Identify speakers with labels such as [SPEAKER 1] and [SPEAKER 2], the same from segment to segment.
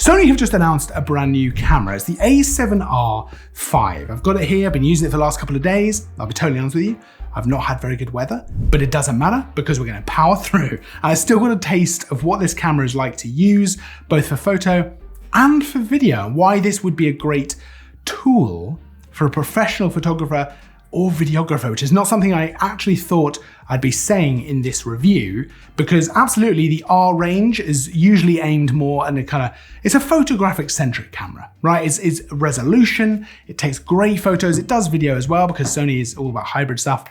[SPEAKER 1] Sony have just announced a brand new camera. It's the a7R V. I've got it here, I've been using it for the last couple of days. I'll be totally honest with you, I've not had very good weather, but it doesn't matter because we're gonna power through. I still got a taste of what this camera is like to use, both for photo and for video, and why this would be a great tool for a professional photographer or videographer, which is not something I actually thought I'd be saying in this review, because absolutely the R range is usually aimed more and it's a photographic centric camera, right? It's resolution, it takes great photos, it does video as well because Sony is all about hybrid stuff,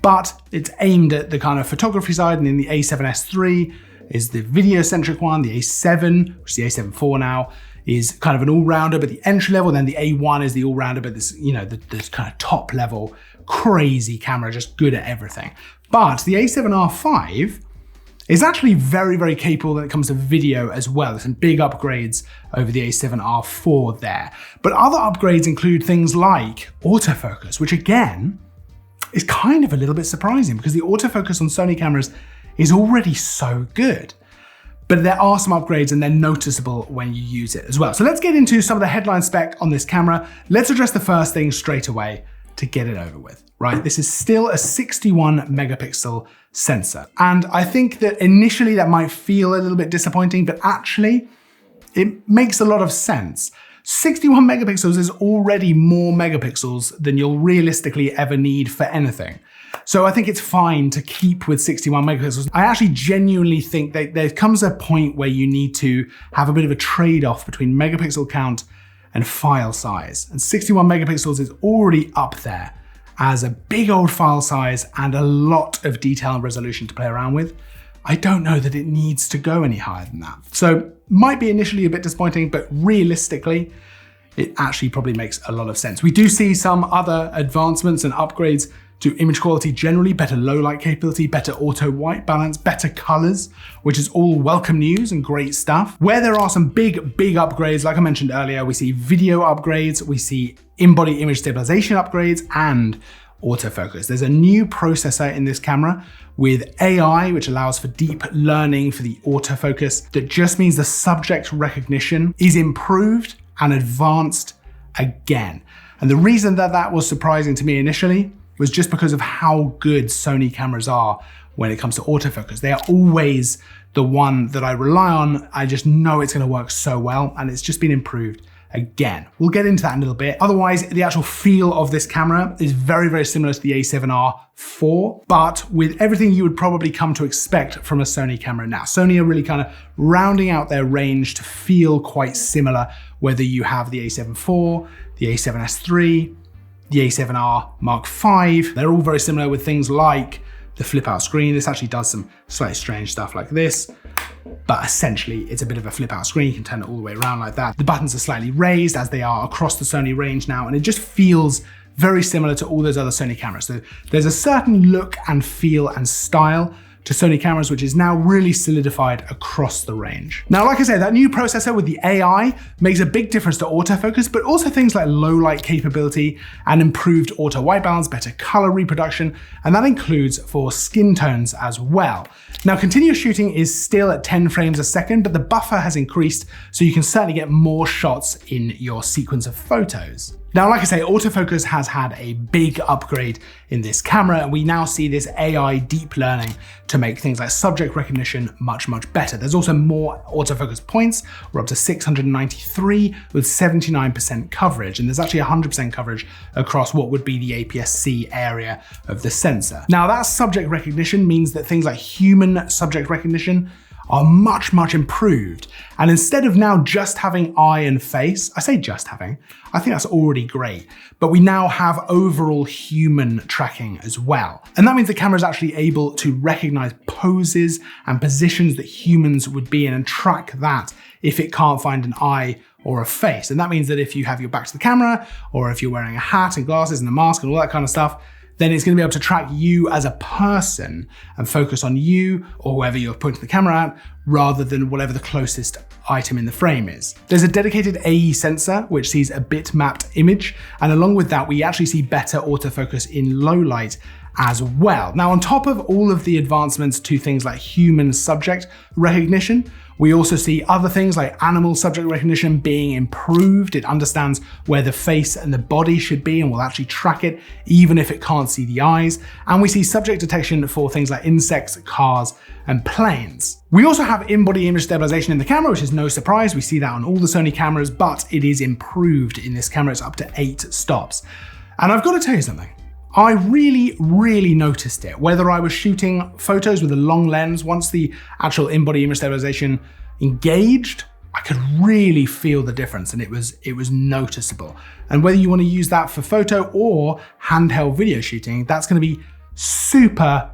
[SPEAKER 1] but it's aimed at the kind of photography side, and in the a7S III is the video centric one, the A7, which is the A7 IV now, is kind of an all-rounder, but the entry level, then the A1 is the all-rounder, but this, this kind of top level, crazy camera, just good at everything. But the a7R V is actually very, very capable when it comes to video as well. There's some big upgrades over the a7R IV there. But other upgrades include things like autofocus, which again, is kind of a little bit surprising because the autofocus on Sony cameras is already so good. But there are some upgrades and they're noticeable when you use it as well. So let's get into some of the headline spec on this camera. Let's address the first thing straight away to get it over with, right? This is still a 61 megapixel sensor. And I think that initially that might feel a little bit disappointing, but actually it makes a lot of sense. 61 megapixels is already more megapixels than you'll realistically ever need for anything. So I think it's fine to keep with 61 megapixels. I actually genuinely think that there comes a point where you need to have a bit of a trade-off between megapixel count and file size. And 61 megapixels is already up there as a big old file size and a lot of detail and resolution to play around with. I don't know that it needs to go any higher than that. So might be initially a bit disappointing, but realistically, it actually probably makes a lot of sense. We do see some other advancements and upgrades to image quality generally, better low light capability, better auto white balance, better colors, which is all welcome news and great stuff. Where there are some big upgrades, like I mentioned earlier, we see video upgrades, we see in-body image stabilization upgrades, and autofocus. There's a new processor in this camera with AI, which allows for deep learning for the autofocus. That just means the subject recognition is improved and advanced again. And the reason that that was surprising to me initially was just because of how good Sony cameras are when it comes to autofocus. They are always the one that I rely on. I just know it's gonna work so well, and it's just been improved again. We'll get into that in a little bit. Otherwise, the actual feel of this camera is very, very similar to the a7R IV, but with everything you would probably come to expect from a Sony camera now. Sony are really kind of rounding out their range to feel quite similar, whether you have the a7 IV, the a7S III, the a7R Mark V. They're all very similar with things like the flip out screen. This actually does some slightly strange stuff like this, but essentially it's a bit of a flip out screen. You can turn it all the way around like that. The buttons are slightly raised as they are across the Sony range now, and it just feels very similar to all those other Sony cameras. So there's a certain look and feel and style to Sony cameras, which is now really solidified across the range. Now, like I said, that new processor with the AI makes a big difference to autofocus, but also things like low light capability and improved auto white balance, better color reproduction, and that includes for skin tones as well. Now, continuous shooting is still at 10 frames a second, but the buffer has increased, so you can certainly get more shots in your sequence of photos. Now, like I say, autofocus has had a big upgrade in this camera, and we now see this AI deep learning to make things like subject recognition much, much better. There's also more autofocus points. We're up to 693 with 79% coverage, and there's actually 100% coverage across what would be the APS-C area of the sensor. Now, that subject recognition means that things like human subject recognition are much, much improved. And instead of now just having eye and face, I say just having, I think that's already great, but we now have overall human tracking as well. And that means the camera is actually able to recognize poses and positions that humans would be in and track that if it can't find an eye or a face. And that means that if you have your back to the camera, or if you're wearing a hat and glasses and a mask and all that kind of stuff, then it's going to be able to track you as a person and focus on you or whoever you're pointing the camera at, rather than whatever the closest item in the frame is. There's a dedicated AE sensor which sees a bitmapped image, and along with that we actually see better autofocus in low light as well. Now, on top of all of the advancements to things like human subject recognition, We also see other things like animal subject recognition being improved. It understands where the face and the body should be and will actually track it, even if it can't see the eyes. And we see subject detection for things like insects, cars, and planes. We also have in-body image stabilization in the camera, which is no surprise. We see that on all the Sony cameras, but it is improved in this camera. It's up to 8 stops. And I've got to tell you something. I really noticed it, whether I was shooting photos with a long lens. Once the actual in-body image stabilization engaged, I could really feel the difference, and it was noticeable. And whether you want to use that for photo or handheld video shooting, that's going to be super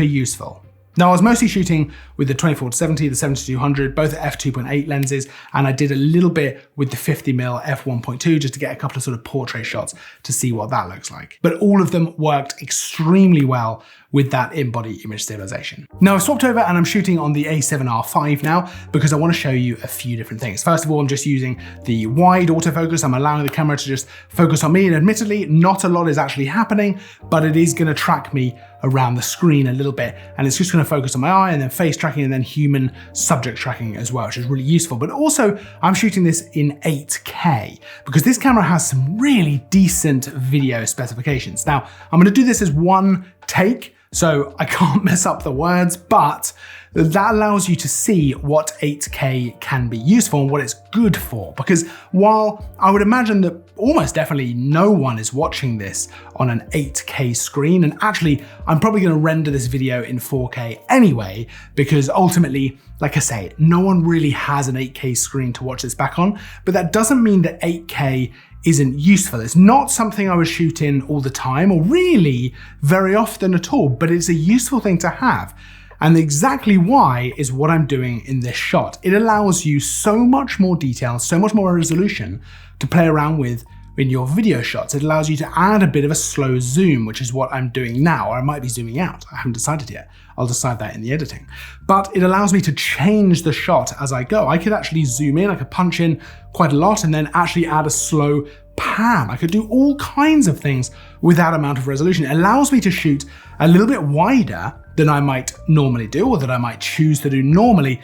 [SPEAKER 1] useful. Now, I was mostly shooting with the 24-70, the 70-200, both at f2.8 lenses, and I did a little bit with the 50mm f1.2 just to get a couple of sort of portrait shots to see what that looks like. But all of them worked extremely well with that in-body image stabilization. Now I've swapped over and I'm shooting on the A7R5 now because I want to show you a few different things. First of all, I'm just using the wide autofocus. I'm allowing the camera to just focus on me, and admittedly, not a lot is actually happening, but it is going to track me around the screen a little bit, and it's just going to focus on my eye, and then face tracking, and then human subject tracking as well, which is really useful. But also, I'm shooting this in 8K because this camera has some really decent video specifications. Now, I'm going to do this as one take, so I can't mess up the words, but that allows you to see what 8K can be useful and what it's good for. Because while I would imagine that almost definitely no one is watching this on an 8K screen, and actually I'm probably going to render this video in 4K anyway, because ultimately, like I say, no one really has an 8K screen to watch this back on, but that doesn't mean that 8K isn't useful. It's not something I was shooting all the time, or really very often at all, but it's a useful thing to have. And exactly why is what I'm doing in this shot. It allows you so much more detail, so much more resolution to play around with in your video shots. It allows you to add a bit of a slow zoom, which is what I'm doing now, or I might be zooming out. I haven't decided yet. I'll decide that in the editing. But it allows me to change the shot as I go. I could actually zoom in, I could punch in quite a lot and then actually add a slow pan. I could do all kinds of things with that amount of resolution. It allows me to shoot a little bit wider than I might normally do, or that I might choose to do normally,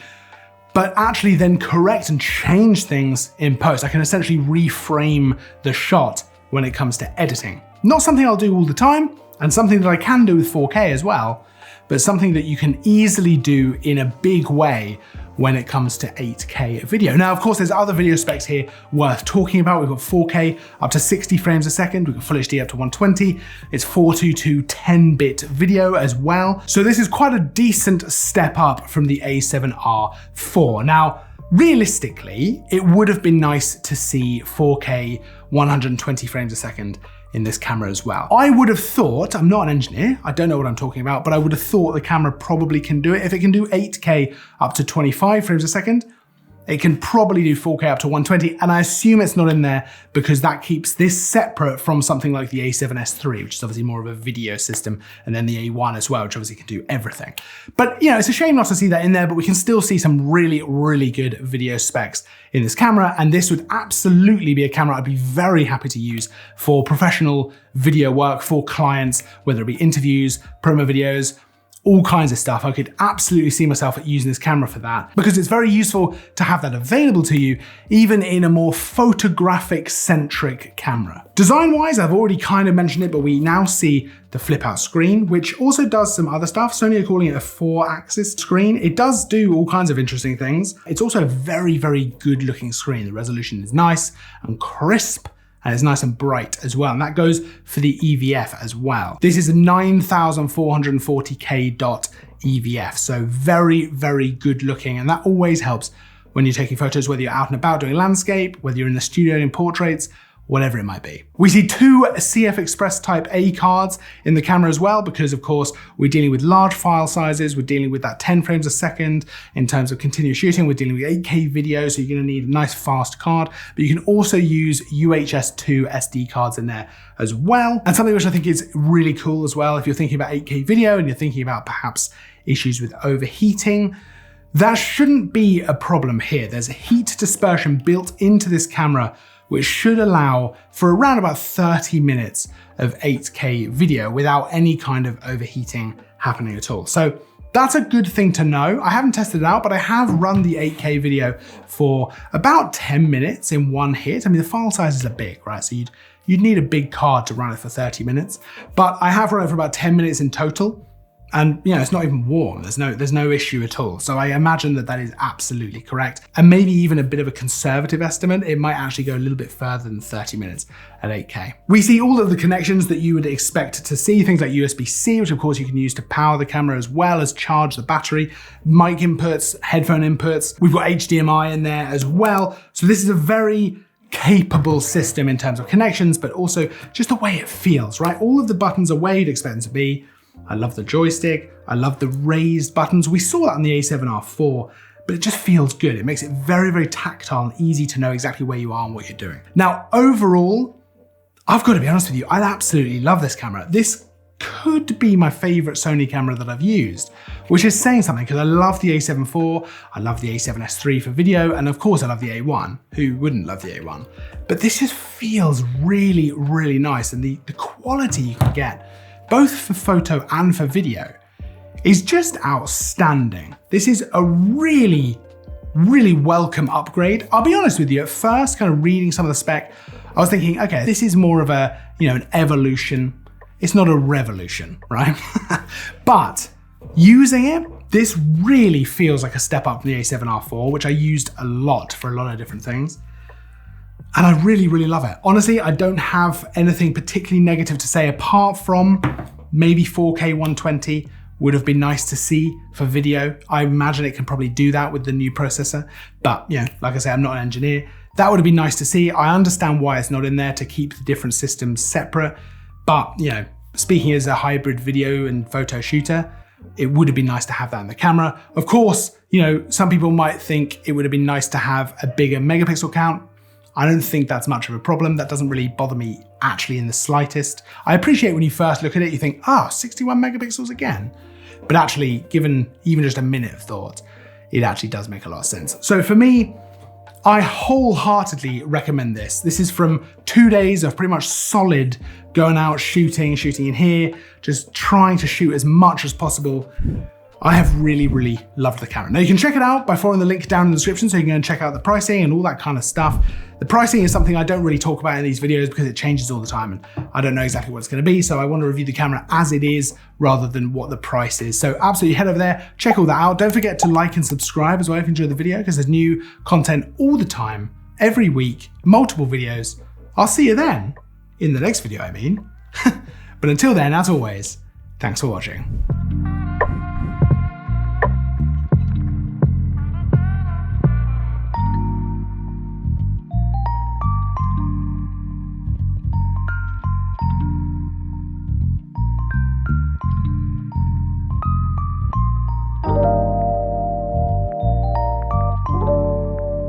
[SPEAKER 1] but actually then correct and change things in post. I can essentially reframe the shot when it comes to editing. Not something I'll do all the time, and something that I can do with 4K as well, but something that you can easily do in a big way when it comes to 8K video. Now, of course, there's other video specs here worth talking about. We've got 4K up to 60 frames a second. We've got Full HD up to 120. It's 422 10-bit video as well. So this is quite a decent step up from the A7R4. Now, realistically, it would have been nice to see 4K 120 frames a second in this camera as well. I would have thought, I'm not an engineer, I don't know what I'm talking about, but I would have thought the camera probably can do it. If it can do 8K up to 25 frames a second, it can probably do 4K up to 120, and I assume it's not in there because that keeps this separate from something like the A7S III, which is obviously more of a video system, and then the A1 as well, which obviously can do everything. But you know, it's a shame not to see that in there, but we can still see some really good video specs in this camera, and this would absolutely be a camera I'd be very happy to use for professional video work for clients, whether it be interviews, promo videos, all kinds of stuff. I could absolutely see myself using this camera for that because it's very useful to have that available to you, even in a more photographic centric camera. Design wise, I've already kind of mentioned it, but we now see the flip out screen, which also does some other stuff. Sony are calling it a 4-axis screen. It does do all kinds of interesting things. It's also a very good looking screen. The resolution is nice and crisp, and it's nice and bright as well. And that goes for the EVF as well. This is a 9440K dot EVF. So very good looking. And that always helps when you're taking photos, whether you're out and about doing landscape, whether you're in the studio doing portraits, whatever it might be. We see 2 CF Express Type A cards in the camera as well, because of course we're dealing with large file sizes, we're dealing with that 10 frames a second in terms of continuous shooting, we're dealing with 8K video, so you're gonna need a nice fast card, but you can also use UHS-2 SD cards in there as well. And something which I think is really cool as well, if you're thinking about 8K video and you're thinking about perhaps issues with overheating, that shouldn't be a problem here. There's a heat dispersion built into this camera which should allow for around about 30 minutes of 8K video without any kind of overheating happening at all. So That's a good thing to know. I haven't tested it out, but I have run the 8K video for about 10 minutes in one hit. I mean, the file sizes are big, right? So you'd need a big card to run it for 30 minutes, but I have run it for about 10 minutes in total. And it's not even warm. There's no issue at all. So I imagine that is absolutely correct. And maybe even a bit of a conservative estimate, it might actually go a little bit further than 30 minutes at 8K. We see all of the connections that you would expect to see, things like USB-C, which of course you can use to power the camera as well as charge the battery, mic inputs, headphone inputs. We've got HDMI in there as well. So this is a very capable system in terms of connections, but also just the way it feels, right? All of the buttons are where you'd expect them to be. I love the joystick. I love the raised buttons. We saw that on the A7R4, but it just feels good. It makes it very, very tactile and easy to know exactly where you are and what you're doing. Now, overall, I've got to be honest with you, I absolutely love this camera. This could be my favorite Sony camera that I've used, which is saying something because I love the A7 IV, I love the A7S III for video, and of course I love the A1. Who wouldn't love the A1? But this just feels really, really nice, and the quality you can get, both for photo and for video, is just outstanding. This is a really, really welcome upgrade. I'll be honest with you, at first, kind of reading some of the spec, I was thinking, okay, this is more of a, an evolution. It's not a revolution, right? But using it, this really feels like a step up from the A7R4, which I used a lot for a lot of different things. And I really, really love it. Honestly, I don't have anything particularly negative to say apart from maybe 4K 120 would have been nice to see for video. I imagine it can probably do that with the new processor. But like I say, I'm not an engineer. That would have been nice to see. I understand why it's not in there to keep the different systems separate. But speaking as a hybrid video and photo shooter, it would have been nice to have that in the camera. Of course, some people might think it would have been nice to have a bigger megapixel count. I don't think that's much of a problem. That doesn't really bother me actually in the slightest. I appreciate when you first look at it, you think, 61 megapixels again. But actually, given even just a minute of thought, it actually does make a lot of sense. So for me, I wholeheartedly recommend this. This is from 2 days of pretty much solid going out, shooting in here, just trying to shoot as much as possible. I have really, really loved the camera. Now you can check it out by following the link down in the description so you can go and check out the pricing and all that kind of stuff. The pricing is something I don't really talk about in these videos because it changes all the time and I don't know exactly what it's gonna be. So I want to review the camera as it is rather than what the price is. So absolutely head over there, check all that out. Don't forget to like and subscribe as well if you enjoyed the video because there's new content all the time, every week, multiple videos. I'll see you then, in the next video I mean. But until then, as always, thanks for watching.